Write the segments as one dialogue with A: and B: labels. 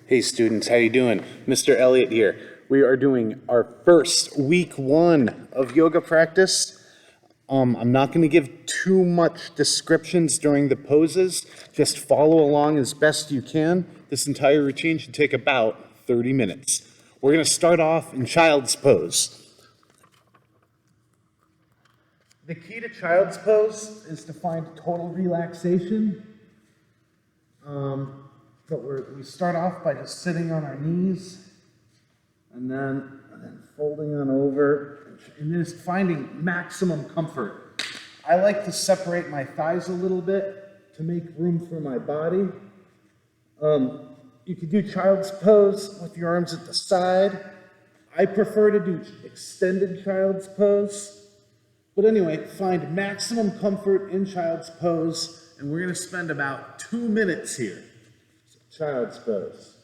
A: Hey students, how you doing? Mr. Elliott here. We are doing our first week 1 of yoga practice. I'm not going to give too much descriptions during the poses. Just follow along as best you can. This entire routine should take about 30 minutes. We're going to start off in child's pose. The key to child's pose is to find total relaxation. But we start off by just sitting on our knees and then folding on over and just finding maximum comfort. I like to separate my thighs a little bit to make room for my body. You could do child's pose with your arms at the side. I prefer to do extended child's pose. But anyway, find maximum comfort in child's pose, and we're going to spend about 2 minutes here. So, child's pose.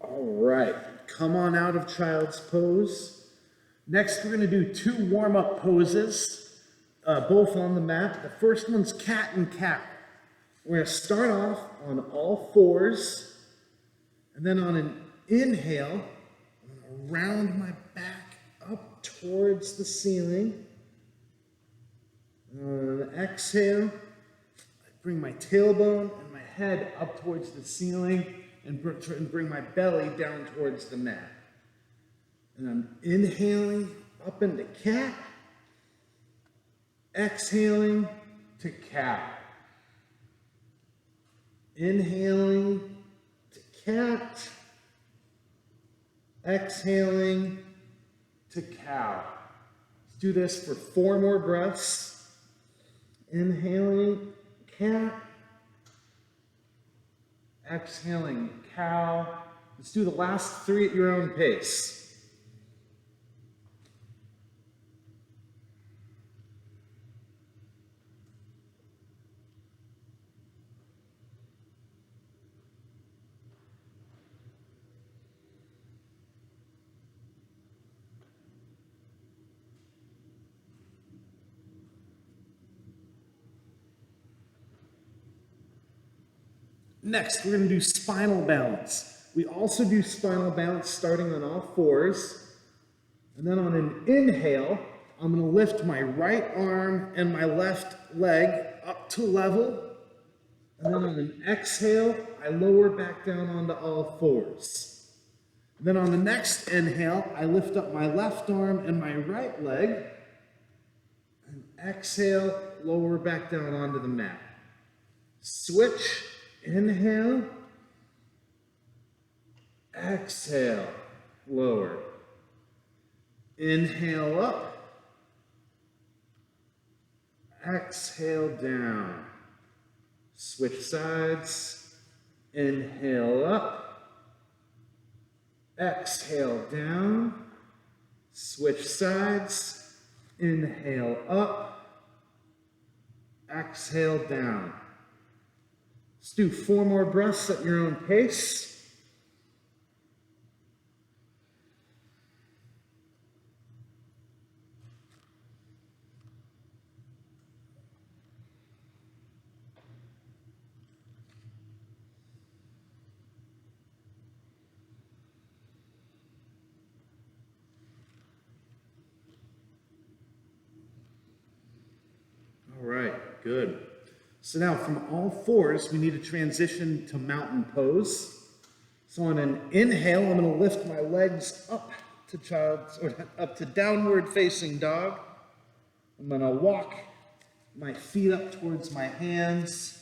A: All right, come on out of child's pose. Next, we're going to do 2 warm-up poses, both on the mat. The first one's cat and cow. We're going to start off on all 4s, and then on an inhale, I'm going to round my back up towards the ceiling. And on an exhale, I bring my tailbone and my head up towards the ceiling, and bring my belly down towards the mat. And I'm inhaling up into cat, exhaling to cow. Inhaling to cat, exhaling to cow. Let's do this for 4 more breaths. Inhaling cat, exhaling cow. Let's do the last 3 at your own pace. Next, we're going to do spinal balance. We also do spinal balance starting on all 4s. And then on an inhale, I'm going to lift my right arm and my left leg up to level. And then on an exhale, I lower back down onto all 4s. And then on the next inhale, I lift up my left arm and my right leg. And exhale, lower back down onto the mat. Switch. Inhale, exhale, lower. Inhale up, exhale down. Switch sides. Inhale up, exhale down. Switch sides. Inhale up, exhale down. Let's do 4 more breaths at your own pace. All right, good. So now from all fours, we need to transition to mountain pose. So on an inhale, I'm going to lift my legs up to downward facing dog. I'm going to walk my feet up towards my hands.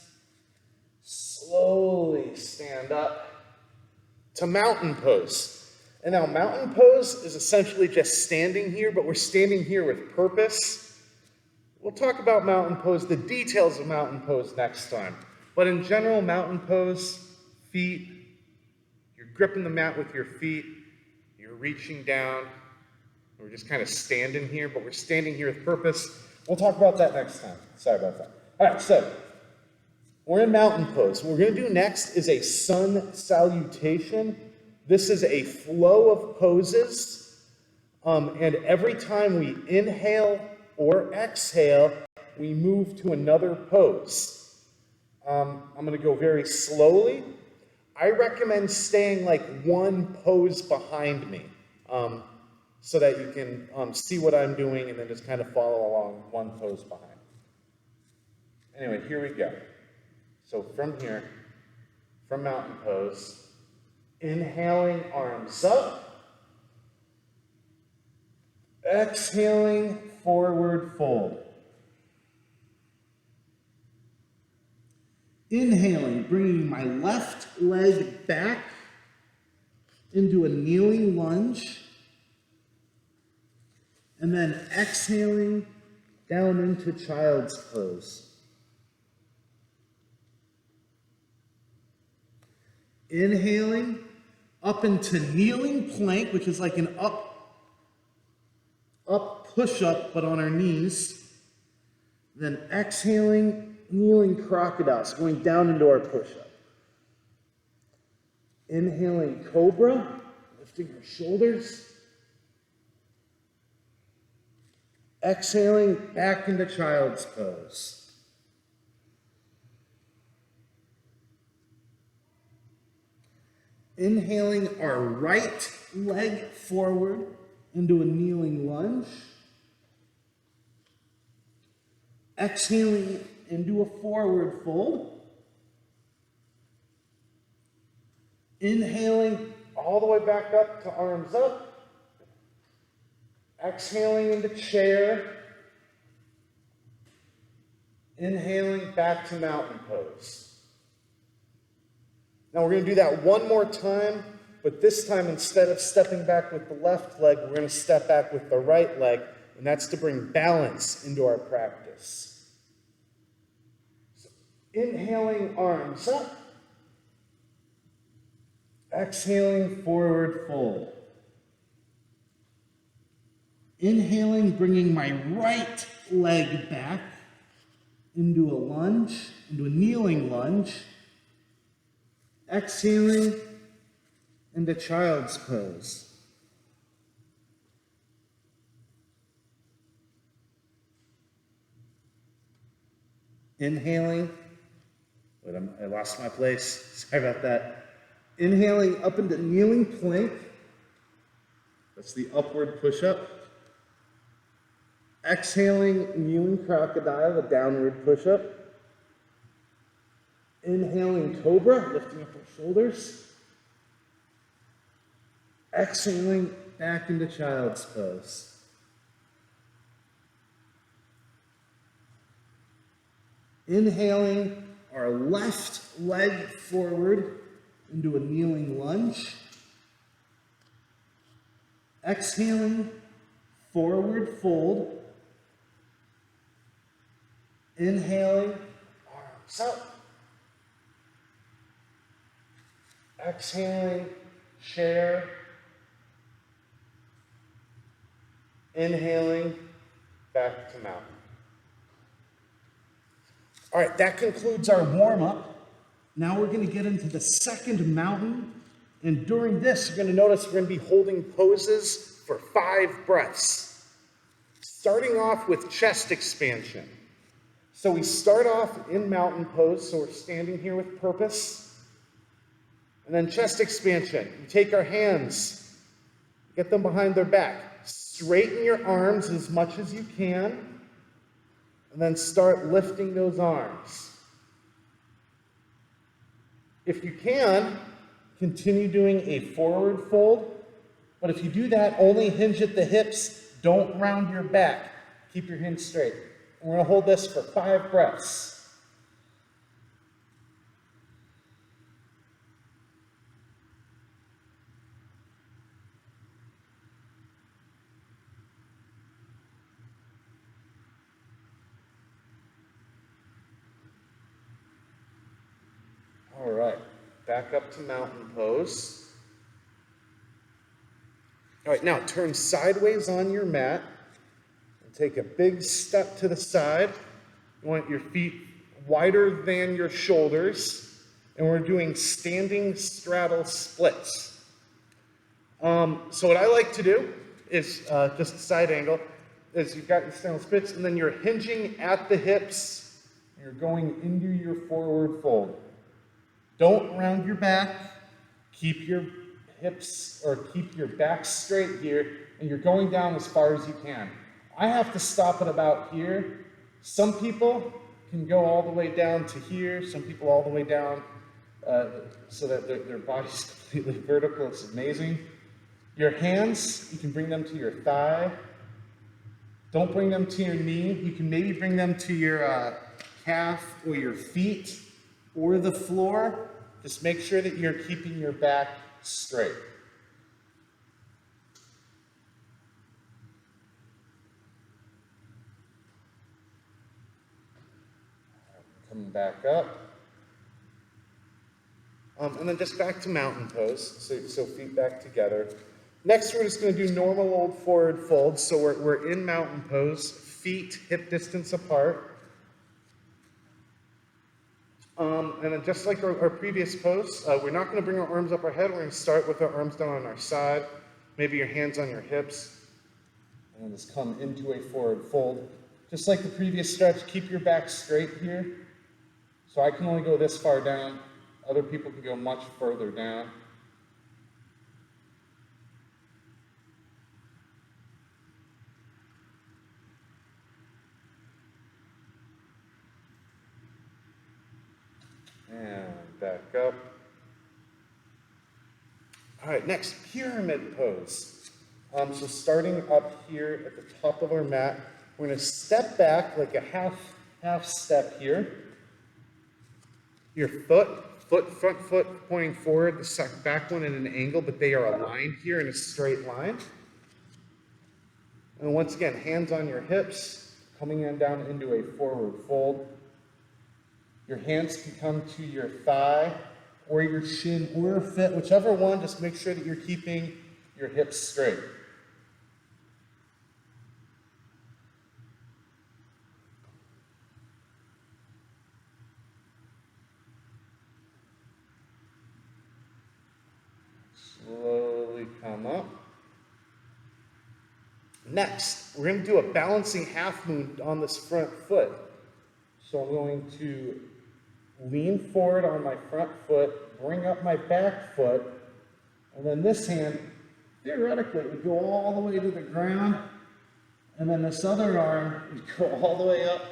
A: Slowly stand up to mountain pose. And now mountain pose is essentially just standing here, but we're standing here with purpose. We'll talk about mountain pose, the details of mountain pose next time. But in general, mountain pose, feet, you're gripping the mat with your feet, you're reaching down. We're just kind of standing here, but we're standing here with purpose. We'll talk about that next time. Sorry about that. All right, so we're in mountain pose. What we're going to do next is a sun salutation. This is a flow of poses, and every time we inhale or exhale, we move to another pose. I'm going to go very slowly. I recommend staying like one pose behind me so that you can see what I'm doing and then just kind of follow along one pose behind. Anyway, here we go. So from here, from mountain pose, inhaling, arms up. Exhaling, forward fold. Inhaling, bringing my left leg back into a kneeling lunge. And then exhaling down into child's pose. Inhaling up into kneeling plank, which is like an up push-up, but on our knees. Then exhaling, kneeling crocodile, so going down into our push-up. Inhaling cobra, lifting our shoulders. Exhaling back into child's pose. Inhaling our right leg forward into a kneeling lunge. Exhaling into a forward fold. Inhaling all the way back up to arms up. Exhaling into chair. Inhaling back to mountain pose. Now we're going to do that one more time, but this time instead of stepping back with the left leg, we're going to step back with the right leg, and that's to bring balance into our practice. So, inhaling, arms up. Exhaling, forward fold. Inhaling, bringing my right leg back into a lunge, into a kneeling lunge. Exhaling into child's pose. Inhaling. Wait, I lost my place. Sorry about that. Inhaling up into kneeling plank. That's the upward push-up. Exhaling, kneeling crocodile, a downward push-up. Inhaling cobra, lifting up our shoulders. Exhaling back into child's pose. Inhaling our left leg forward into a kneeling lunge. Exhaling, forward fold. Inhaling, arms up. Exhaling, chair. Inhaling, back to mountain. All right, that concludes our warm-up. Now we're going to get into the second mountain. And during this, you're going to notice we're going to be holding poses for 5 breaths. Starting off with chest expansion. So we start off in mountain pose, so we're standing here with purpose. And then chest expansion. You take our hands, get them behind their back. Straighten your arms as much as you can. And then start lifting those arms. If you can, continue doing a forward fold. But if you do that, only hinge at the hips. Don't round your back. Keep your hands straight. And we're going to hold this for 5 breaths. All right, back up to mountain pose. All right, now turn sideways on your mat and take a big step to the side. You want your feet wider than your shoulders, and we're doing standing straddle splits. So what I like to do is just side angle, is you've got your straddle splits, and then you're hinging at the hips, and you're going into your forward fold. Don't round your back, keep your hips or keep your back straight here, and you're going down as far as you can. I have to stop at about here. Some people can go all the way down to here, some people all the way down so that their body's completely vertical. It's amazing. Your hands, you can bring them to your thigh. Don't bring them to your knee. You can maybe bring them to your calf or your feet or the floor. Just make sure that you're keeping your back straight. Coming back up. And then just back to mountain pose, so feet back together. Next, we're just going to do normal old forward fold. So we're in mountain pose, feet hip distance apart. And then just like our previous pose, we're not going to bring our arms up our head. We're going to start with our arms down on our side, maybe your hands on your hips, and then just come into a forward fold. Just like the previous stretch, keep your back straight here. So I can only go this far down. Other people can go much further down. And back up. All right, next, pyramid pose. So starting up here at the top of our mat, we're going to step back like a half step here. Your front foot pointing forward, the back one at an angle, but they are aligned here in a straight line. And once again, hands on your hips, coming on down into a forward fold. Your hands can come to your thigh or your shin or your foot, whichever one, just make sure that you're keeping your hips straight. Slowly come up. Next, we're going to do a balancing half moon on this front foot. So I'm going to lean forward on my front foot, bring up my back foot, and then this hand, theoretically, would go all the way to the ground, and then this other arm would go all the way up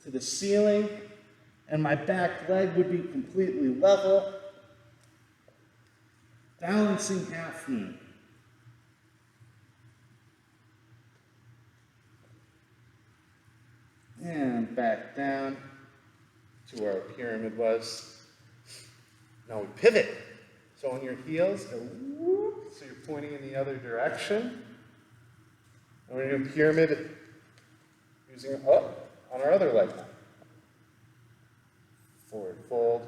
A: to the ceiling, and my back leg would be completely level. Balancing half moon. And back down to where our pyramid was. Now we pivot. So on your heels, go whoop, so you're pointing in the other direction. And we're going to do pyramid using up on our other leg. Forward fold.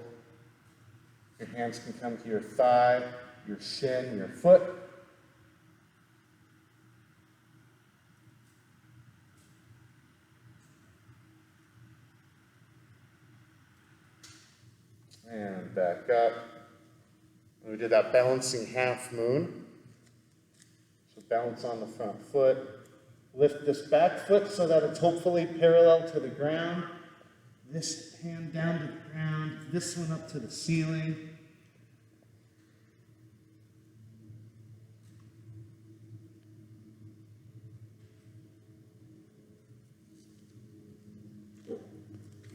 A: Your hands can come to your thigh, your shin, your foot. and back up. And we did that balancing half moon. So balance on the front foot. Lift this back foot so that it's hopefully parallel to the ground. This hand down to the ground, this one up to the ceiling.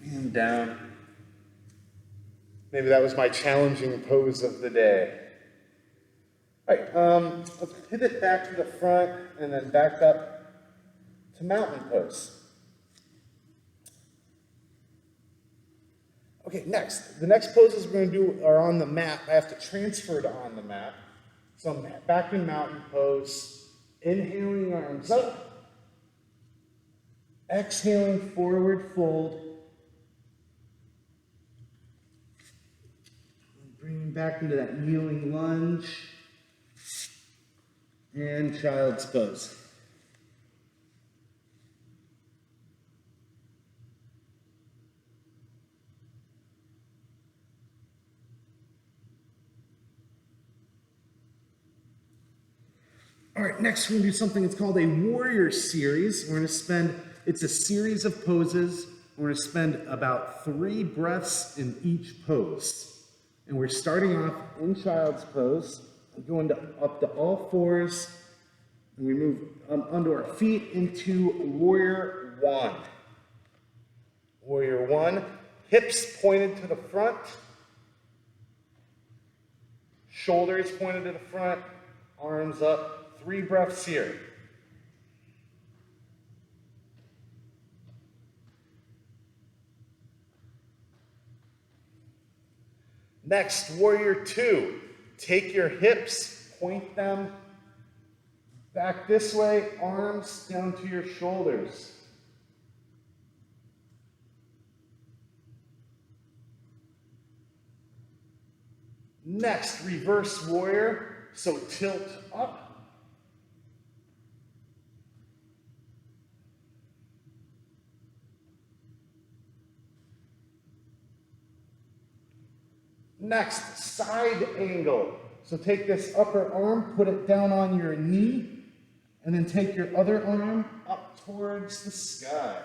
A: And down. Maybe that was my challenging pose of the day. All right, let's pivot back to the front and then back up to mountain pose. Okay, next. The next poses we're going to do are on the mat. I have to transfer to on the mat. So I'm back in mountain pose, inhaling arms up, exhaling forward fold, bringing back into that kneeling lunge, and child's pose. All right, next we're going to do something that's called a warrior series. We're going to spend, it's a series of poses. We're going to spend about 3 breaths in each pose. And we're starting off in child's pose, going up to all fours, and we move onto our feet into warrior 1. Warrior 1, hips pointed to the front, shoulders pointed to the front, arms up. 3 breaths here. Next, warrior 2. Take your hips, point them back this way, arms down to your shoulders. Next, reverse warrior. So tilt up. Next, side angle. So take this upper arm, put it down on your knee, and then take your other arm up towards the sky.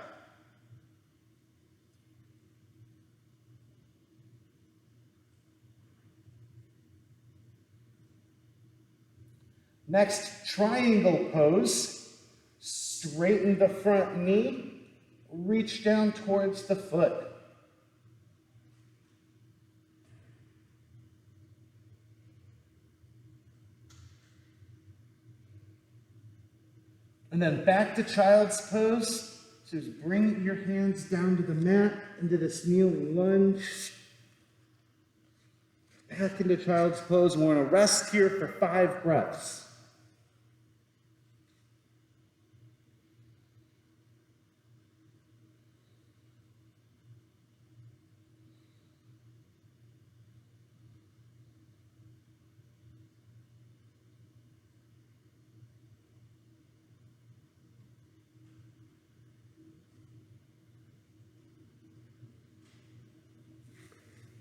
A: Next, triangle pose. Straighten the front knee, reach down towards the foot. And then back to child's pose. So just bring your hands down to the mat, into this kneeling lunge. Back into child's pose. We're going to rest here for 5 breaths.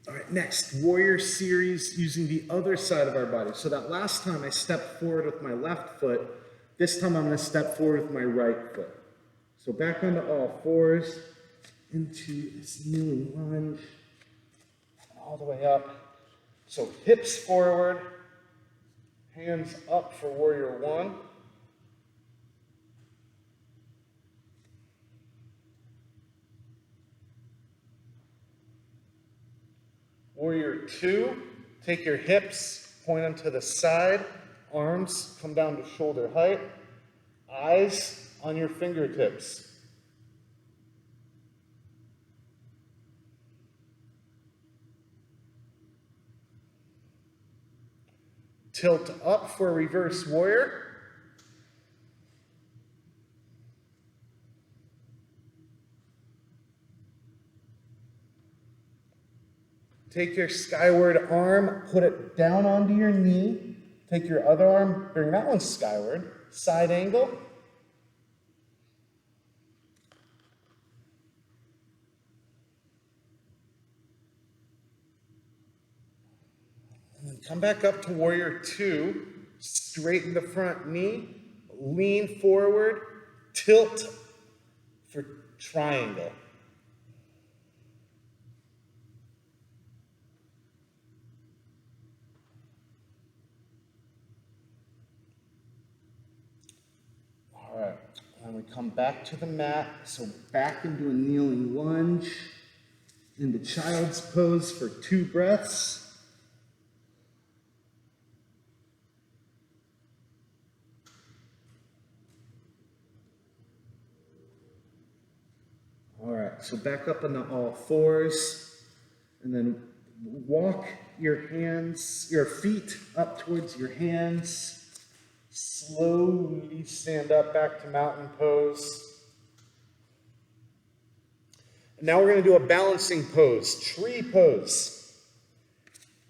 A: All right, next, warrior series using the other side of our body. So that last time I stepped forward with my left foot, this time I'm going to step forward with my right foot. So back onto all fours, into this kneeling lunge, all the way up. So hips forward, hands up for warrior 1. Warrior 2, take your hips, point them to the side, arms come down to shoulder height, eyes on your fingertips. Tilt up for reverse warrior. Take your skyward arm, put it down onto your knee. Take your other arm, bring that one skyward. Side angle. Come back up to warrior two, straighten the front knee, lean forward, tilt for triangle. All right, and we come back to the mat, so back into a kneeling lunge, into child's pose for 2 breaths. All right, so back up on all fours, and then walk your feet up towards your hands. Slowly stand up back to mountain pose. And now we're going to do a balancing pose, tree pose.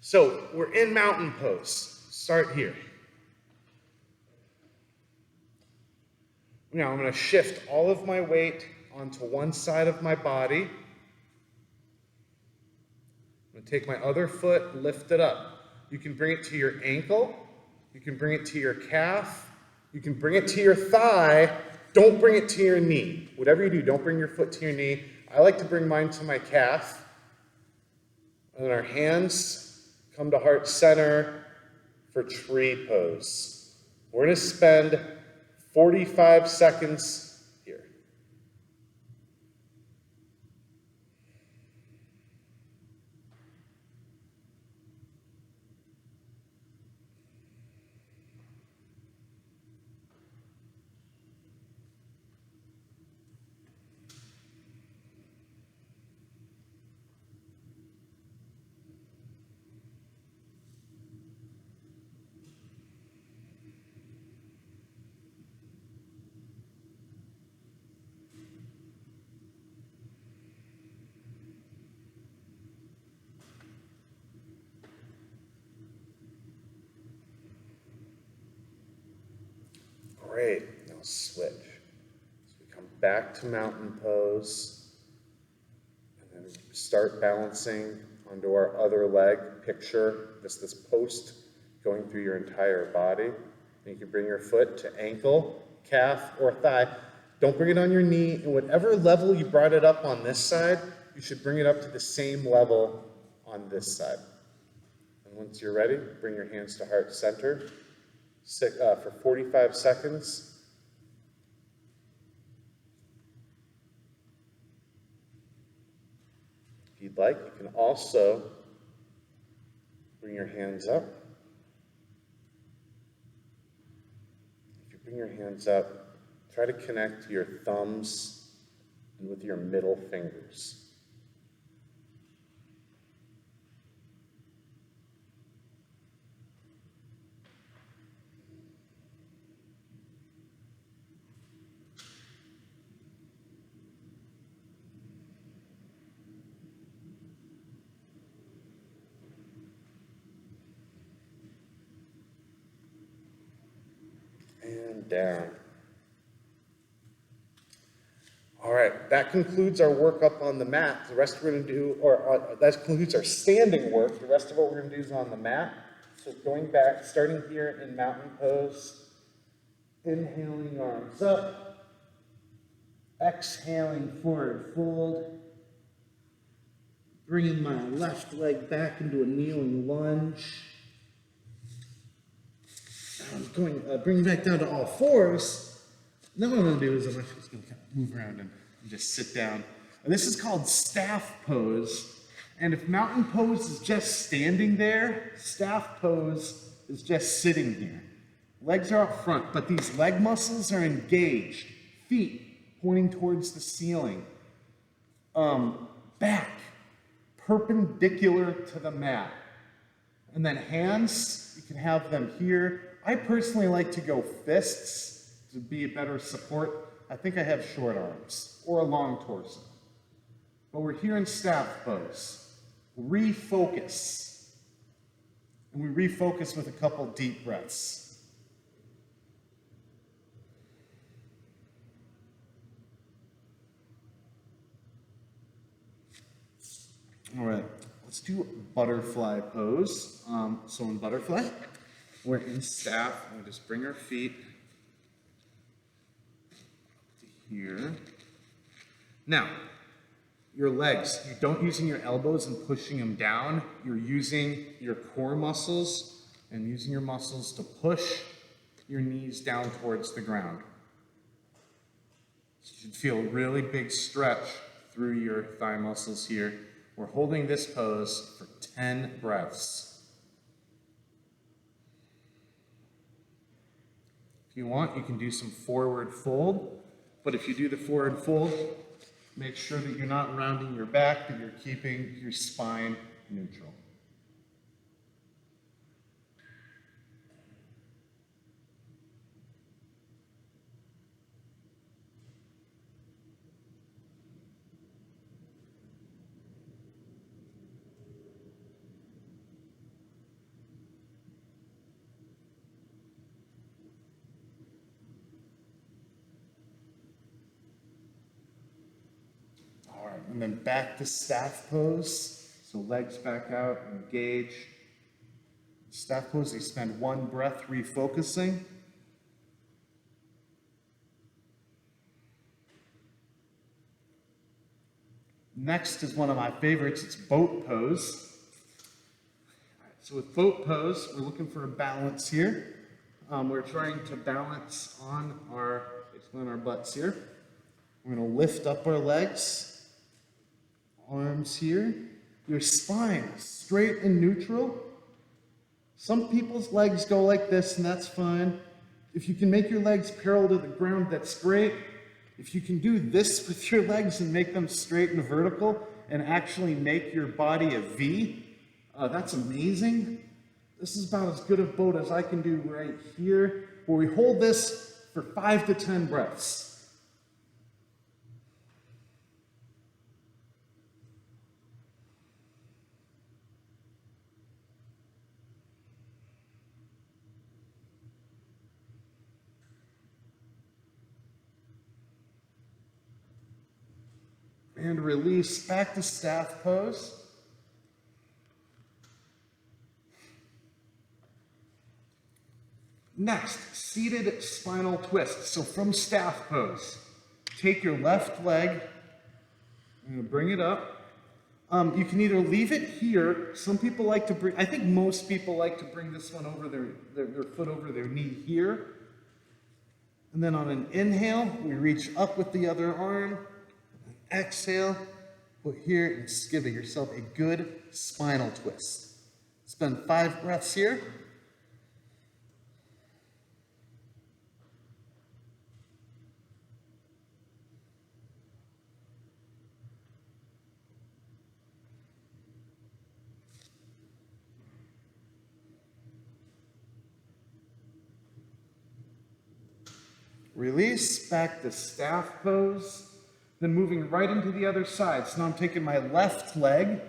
A: So we're in mountain pose. Start here. Now I'm going to shift all of my weight onto one side of my body. I'm going to take my other foot, lift it up. You can bring it to your ankle. You can bring it to your calf. You can bring it to your thigh. Don't bring it to your knee. Whatever you do, don't bring your foot to your knee. I like to bring mine to my calf. And then our hands come to heart center for tree pose. We're going to spend 45 seconds here. Great. Now switch. So we come back to mountain pose, and then start balancing onto our other leg. Picture this post going through your entire body. And you can bring your foot to ankle, calf, or thigh. Don't bring it on your knee. And whatever level you brought it up on this side, you should bring it up to the same level on this side. And once you're ready, bring your hands to heart center. For 45 seconds. If you'd like, you can also bring your hands up. If you bring your hands up, try to connect to your thumbs and with your middle fingers. And down. All right, that concludes our work up on the mat. The rest we're going to do, that concludes our standing work. The rest of what we're going to do is on the mat. So going back, starting here in mountain pose, inhaling arms up, exhaling forward fold, bringing my left leg back into a kneeling lunge. I'm going, bring back down to all fours. Now what I'm going to do is I'm just going to kind of move around and just sit down. And this is called staff pose. And if mountain pose is just standing there, staff pose is just sitting here. Legs are up front, but these leg muscles are engaged. Feet pointing towards the ceiling. Back perpendicular to the mat. And then hands, you can have them here. I personally like to go fists to be a better support. I think I have short arms or a long torso. But we're here in staff pose. Refocus. And we refocus with a couple deep breaths. All right, let's do butterfly pose. So in butterfly, we're in staff. We just bring our feet to here. Now, your legs, you don't using your elbows and pushing them down. You're using your core muscles and using your muscles to push your knees down towards the ground. So you should feel a really big stretch through your thigh muscles here. We're holding this pose for 10 breaths. If you want, you can do some forward fold, but if you do the forward fold, make sure that you're not rounding your back, that you're keeping your spine neutral. All right, and then back to staff pose. So legs back out, engage. Staff pose, you spend one breath refocusing. Next is one of my favorites, it's boat pose. So with boat pose, we're looking for a balance here. We're trying to balance on our butts here. We're gonna lift up our legs, arms here. Your spine, straight and neutral. Some people's legs go like this, and that's fine. If you can make your legs parallel to the ground, that's great. If you can do this with your legs and make them straight and vertical and actually make your body a V, that's amazing. This is about as good a boat as I can do right here, where we hold this for 5 to 10 breaths. And release back to staff pose. Next, seated spinal twist. So from staff pose, take your left leg, I'm going to bring it up. You can either leave it here. Some people like to bring, I think most people like to bring this one over their foot over their knee here. And then on an inhale, we reach up with the other arm. Exhale, put here, and just give yourself a good spinal twist. Spend 5 breaths here. Release, back to staff pose. Then moving right into the other side. So now I'm taking my left leg,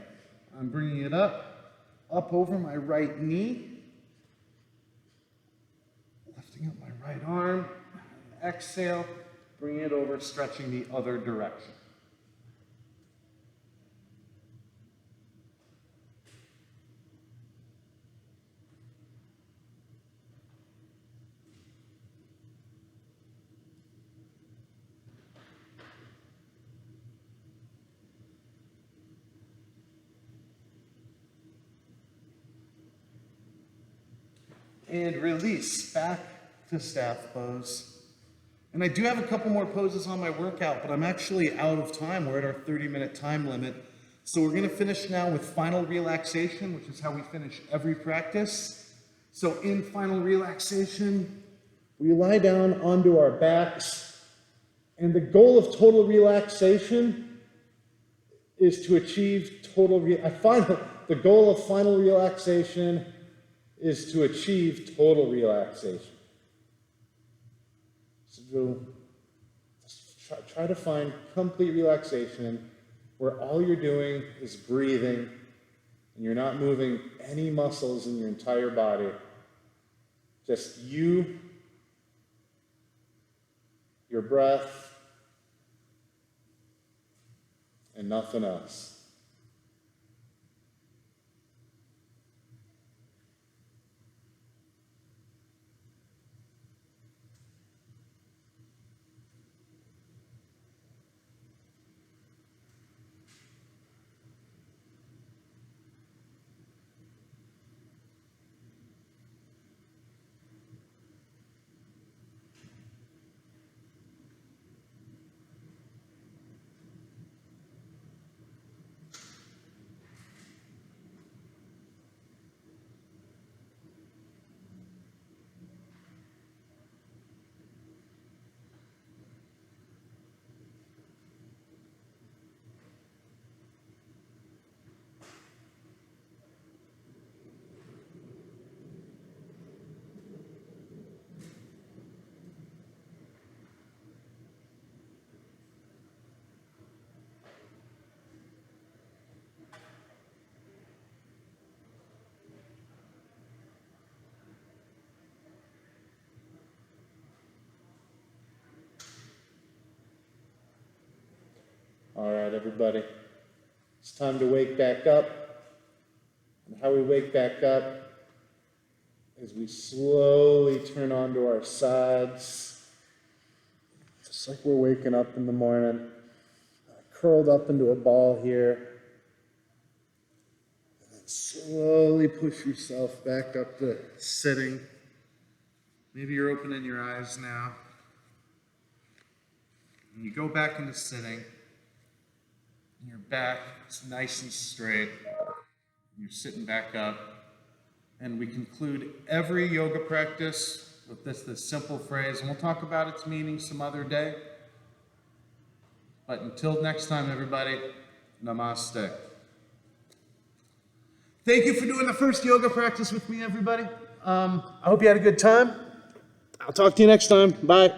A: I'm bringing it up over my right knee, lifting up my right arm, exhale, bring it over, stretching the other direction. And release, back to staff pose. And I do have a couple more poses on my workout, but I'm actually out of time. We're at our 30-minute time limit. So we're gonna finish now with final relaxation, which is how we finish every practice. So in final relaxation, we lie down onto our backs, and the goal of total relaxation is to achieve the goal of final relaxation is to achieve total relaxation. So try to find complete relaxation where all you're doing is breathing and you're not moving any muscles in your entire body. Just you, your breath, and nothing else. All right, everybody. It's time to wake back up. And how we wake back up is we slowly turn onto our sides, just like we're waking up in the morning. Curled up into a ball here. And then slowly push yourself back up to sitting. Maybe you're opening your eyes now. And you go back into sitting. And your back is nice and straight. You're sitting back up. And we conclude every yoga practice with this simple phrase. And we'll talk about its meaning some other day. But until next time, everybody, namaste. Thank you for doing the first yoga practice with me, everybody. I hope you had a good time. I'll talk to you next time. Bye.